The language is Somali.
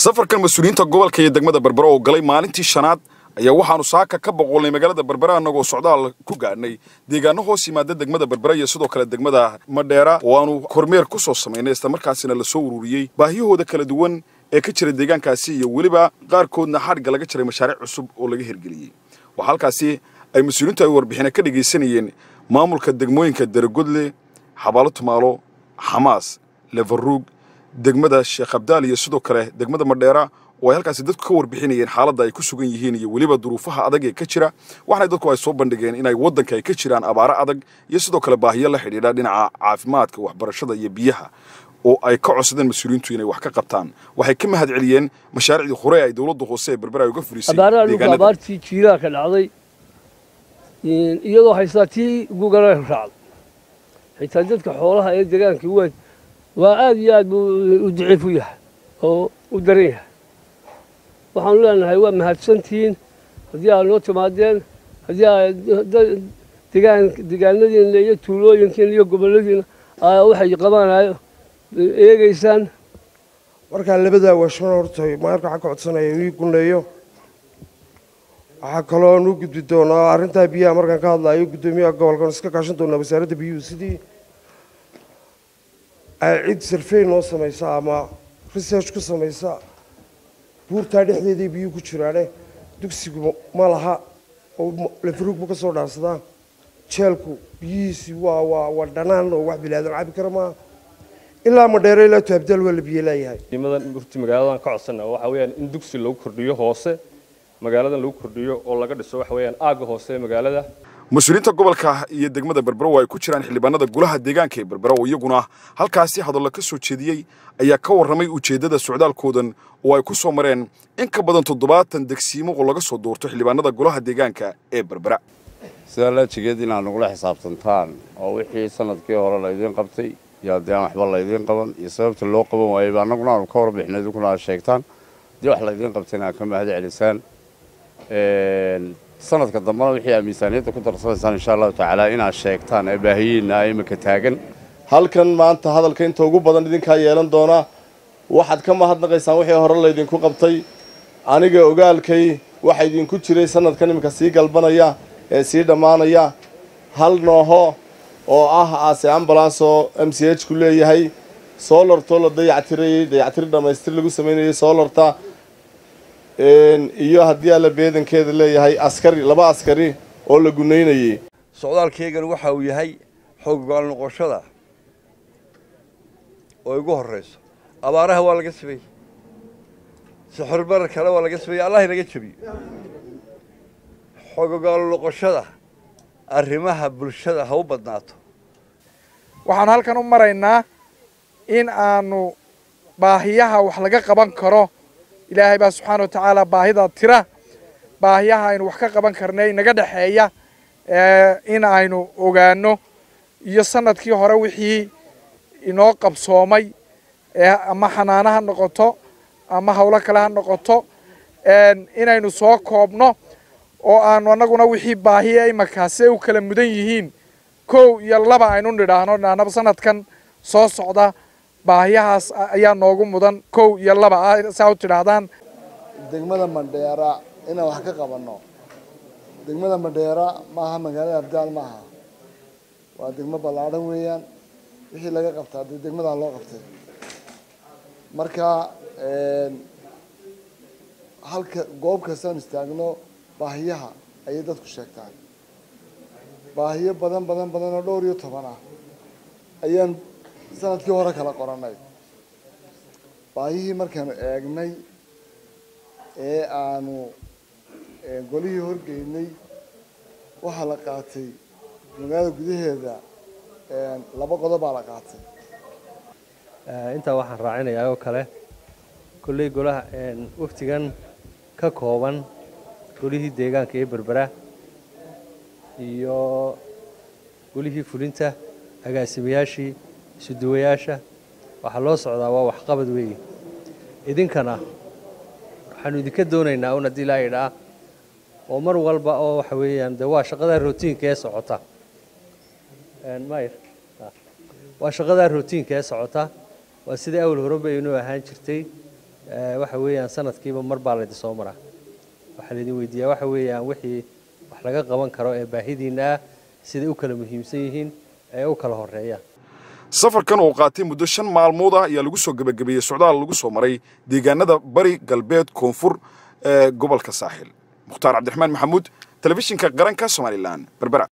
safarkan mas'uuliyiinta gobolka iyo degmada Berbera oo galay maalintii shanaad ayaa waxaanu saaka ka boqolnay magaalada Berbera anagoo socdaal ku gaadhnay deegaano hoos yimaada degmada Berbera iyo sidoo kale degmada Madheera oo aanu kormeer ku soo sameynay isla markaasina la soo ururiyay baahiyahooda kala duwan ee ka jira deegaankaasi iyo waliba qaarkoodna xadhiga laga jiray mashaariic cusub oo laga hirgeliyay waxa halkaasi ay mas'uuliyiintu ay warbixin ka dhageysanayeen maamulka degmooyinka Daragodle Xabaalo Tumaalo Xamaas Leverug degmada Sheekh Abdaal iyo sidoo kale degmada Madheera oo halkaas dadku ka warbixinayeen xaaladda ay ku sugan yihiin iyo waliba duruufaha adag ee ka jira waxay dadku ay soo bandhigeen inay wadanka ay ka jiraan abaaro adag iyo sidoo kale baahiyo la xiriira dhinaca caafimaadka waxbarashada iyo biyaha oo ay ka codsadeen mas'uuliyiintu inay wax ka qabtaan waxay ka mahad celiyeen mashaariicdii hore ay dawladdu hoose ee Berbera uga furisay deegaanada abaartii jiilaa ka dhacday iyadoo haysatii Google raacday xitaa dadka xoolaha ee deegaanka waa aad iyo aad u daciif u yahay oo u daran yahay waxaan leenahay waa mahadsantiin haddii aad noo timaadeen haddii aad deegaanadiina iyo tuulooyinkiina iyo goboladiina waxay qabanayo eegaysaan markaa labadaa waashan horta maarka waxaan ka codsanaya inuu guneeyo waxaa kaloo nu gudbi doonaa arrintaa biyaha markaan ka hadlayo guddoomiyaha gobolkan iska kaashan doonaa wasaaradda biyuhu sidii cid survey noo samaysa ama research ku samaysa buurtaa dhexdeedii biyuhu ku jiraane dugsigu ma laha oo Leverug buu ka soo dhaarsadaa jeelku biyihiisi waa dhanaan oo wax bilaadan cabi kara ma ilaa Madheera ilaa Abdaal waa la biyo leeyahay nimadan burti magaaladan ka codsanaa waxa weeyaan in dugsi lagu kordhiyo hoose magaaladan lagu kordhiyo oo laga dhiso waxa weeyaan aaga hoose magaalada mas'uuliyiinta gobolka iyo degmada Berbera oo ay ku jiraan xildhibaanada golaha deegaanka ee Berbera oo iyaguna halkaasi hadallo ka soo jeediyay ayaa ka warramay ujeedada socdaalkoodan oo ay ku soo mareen in ka badan 70 degsiimo oo laga soo doorto xildhibaanada golaha deegaanka ee Berbera sida la jigeed in aan ugu xisaabtantaan oo wixii sanadkii hore la idin qabtay iyo daan waxba la idin qaban iyo sababta loo qaban waayay baa anaguna aan ka warbixinay kuna sheegtaan dii wax la idin qabtayna ka mahad celisaan sanadka dambana wixii miisaaniyada ku darsanaysan insha Allah taala ina sheegtaan ee baahiyeena ay maka taagan halkan maanta hadalka inta ugu badan idinka yeelan doona waxaad ka mahadnaqaysaan wixii hore la idinku qabtay aniga ogaalkay waxa idinku jiray sanadkan imika sii galbanaya ee sii dhamaanaya hal nooho oo aase ambulance oo MCH ku leeyahay solar to la dayactir dhamaystir lagu sameeyay solarta iyo haddii alla beedankeeda leeyahay askari laba askari oo la guneynayay socdaalkeegan waxa uu yahay xog go'aan noqoshada oo ugu horeyso abaaraha waa laga sameeyay sixir barar kale waa laga sameeyay Allah inaga jabiyo xog go'aan noqoshada arrimaha bulshada ha u badnaato waxaan halkan u maraynaa in aanu baahiyaha wax laga qaban karo ilaahay baa subxaanahu wa ta'aala baahida tira baahiyaha aynu wax ka qaban karnay naga dhaxeeya in aynu ogaano iyo sanadkii hore wixii inoo qabsoomay ama xanaanaha noqoto ama hawlo kale ha noqoto inaynu soo koobno oo aanu anaguna wixii baahiya imakaasi u kala mudan yihiin 1 iyo 2 aynu nidhaahno sanadkan soo socda baahiyahaas ayaa noogu mudan 1 iyo 2 saa u tidhaahdaan degmada Madheera inaan wax ka qabanno degmada Madheera maaha magaalada Abdaal maaha waa degmo ballaaran weeyaan wixii laga qabtaa degmada loo qabtay marka halka goob kasta aan istaagno baahiyaha ay dadku sheegtaan baahiyo badan oo dhowr iyo 10 ah ayaan sanadkii hore kala qoranay baahihii markaan eegnay ee aanu golihii horgeynay waxa la qaatay magaalada gudaheeda 2 qodob baa la qaatay inta waxaan raacinayaa oo kale kulli golaha waqtigan ka kooban golihii deegaanka ee Berbera iyo golihii fulinta agaasimayaashii suduwayaasha waxa loo socdaa waa wax qabad weey idinkana waxaanu idinka doonaynaa una dilaayda oo mar walba oo waxa weeyaan waa shaqada routiinka ee socota waa shaqada routiinka ee socota waa sidii awal hore bay inuu ahaan jirtay waxa weeyaan sanadkiiba mar baa la idin soo maraa waxa la idin weydiiyaa waxa weeyaan wixii wax laga qaban karo ee baahidiina sida u kala muhiimsan yihiin ee u kala horeeyaan safarkan oo qaatay muddo 5 maalmood ah ayaa lagu soo gabagabeeyay socdaal lagu soo maray deegaanada bari galbeed koonfur ee gobolka saaxil mukhtaar cabdiraxmaan maxamuud telefishinka qaranka Soomaaliland Berbera